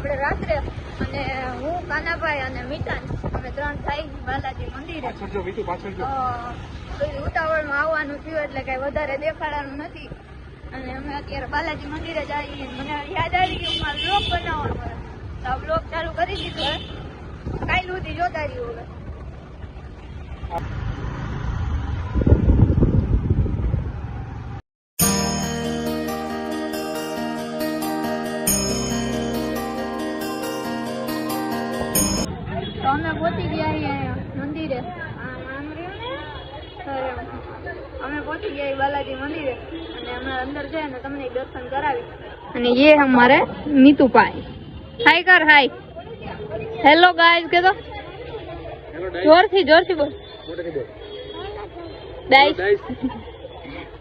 આપણે રાત્રે અને હું કાનાભાઈ અને મીઠાન અમે 3 ભાઈ બાલાજી મંદિરે ઉતાવળમાં આવવાનું થયું એટલે કઈ વધારે દેખાડવાનું નથી અને અમે અત્યારે બાલાજી મંદિરે જઈએ. મને યાદ આવી ગયું મારે બ્લોગ બનાવવાનો તો આ બ્લોગ ચાલુ કરી દીધો. કાલ સુધી જોતા રહ્યું. હવે તો અમે પહોંચી ગયા અહીંયા મંદિરે. અમે પહોંચી ગયા બાલાજી મંદિરે અને અમે અંદર છે ને તમને દર્શન કરાવી. અને ये हमारे नीतू भाई. हाय कर हाय. हेलो गाइस के तो जोर થી બોલ. ગાઈસ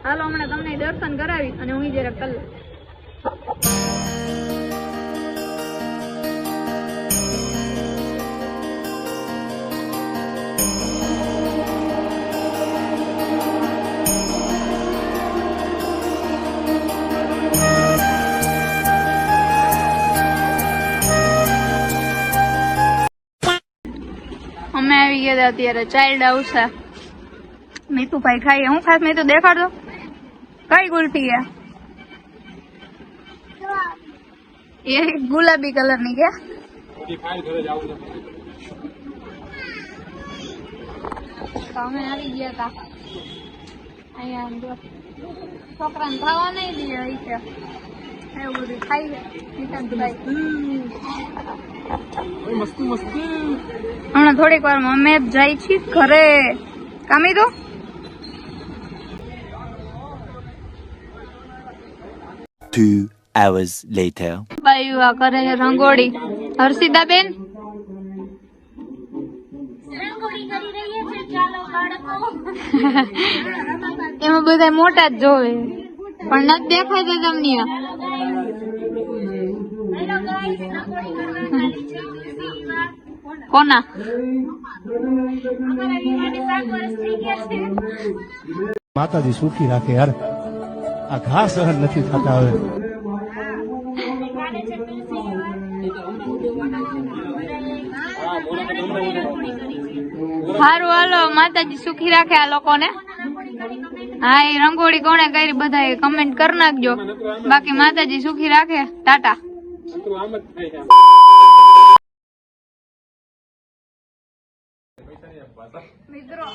હાલો હમણાં તમને દર્શન કરાવી અને હું જરા કર લઉં. અમે આવી ગયા અત્યારે ચાઇલ્ડ હાઉસ છે. મીતુભાઈ ખાઈએ. હું ખાસ મીતુ દેખાડજો કઈ ગુલટી હે? એ ગુલાબી કલર ની કે અમે આવી ગયા હતા અહીંયા. છોકરાને ખાવા નહીં દે છે એવું બધું ખાઈ હમણાં થોડીક વાર અમે જાય છીએ ઘરે. કામી તો 2 hours later. બાયુ આ કરે છે રંગોળી. હર્ષિતા બેન એમાં બધા મોટા જ જોવે પણ નથી દેખાય તમને. કોના માતાજી સુખી રાખે યાર. આ ઘા સહન નથી થતા હવે. સારું હાલો માતાજી સુખી રાખે આ લોકોને. હા એ રંગોળી કોણે કરી બધા કમેન્ટ કરી નાખજો. બાકી માતાજી સુખી રાખે. ટાટા. મિત્રો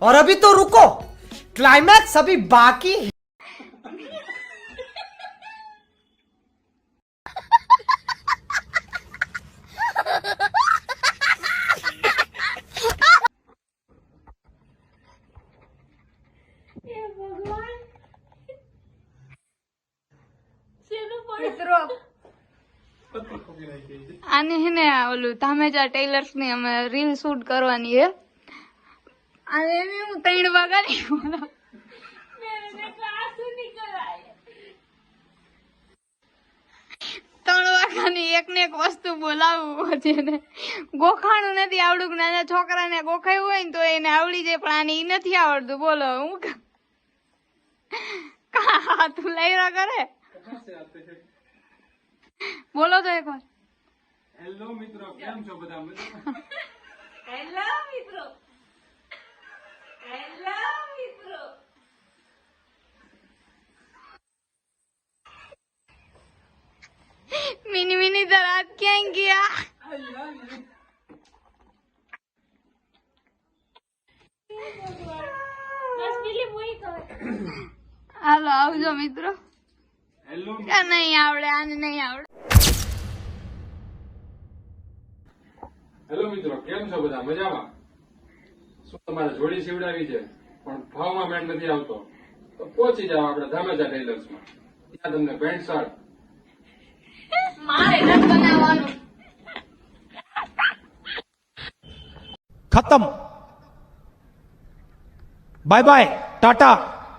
और अभी तो रुको, क्लाइमैक्स अभी बाकी है. મિત્રો આની હે ને ઓલું ધામેજા ટેલર્સ ની અમે રીલ શૂટ કરવાની હે. અને એની હું 3 વાગ્યાની 3 વાગ્યાની એક ને એક વસ્તુ બોલાવું છે ને ગોખાણું નથી આવડું. નાના છોકરાને ગોખાયું હોય ને તો એને આવડી જાય પણ આને ઈ નથી આવડતું. બોલો હું તું લઈ રહ્યા કરે. બોલો તો એક વાર. હેલો મિત્રો, કેમ છો બધા? હેલો મિત્રો. હેલો મિત્રો. મિની મિની તો રાત ક્યાં ગયા? હાલો આવજો મિત્રો. હેલો નહીં આવડે આને નહીં આવડે. હેલો મિત્રો, કેમ છો બધા? મજામાં? શું તમારે જોડી સીવડાવી છે પણ ભાવમાં મેળ નથી આવતો તો પહોંચી જાઓ આપણે ધામેજા ટેલર્સમાં. ત્યાં તમને પેન્ટ શર્ટ મારે નથી બનાવવાનું. खत्म. Bye bye, tata,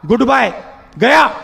good bye, गया.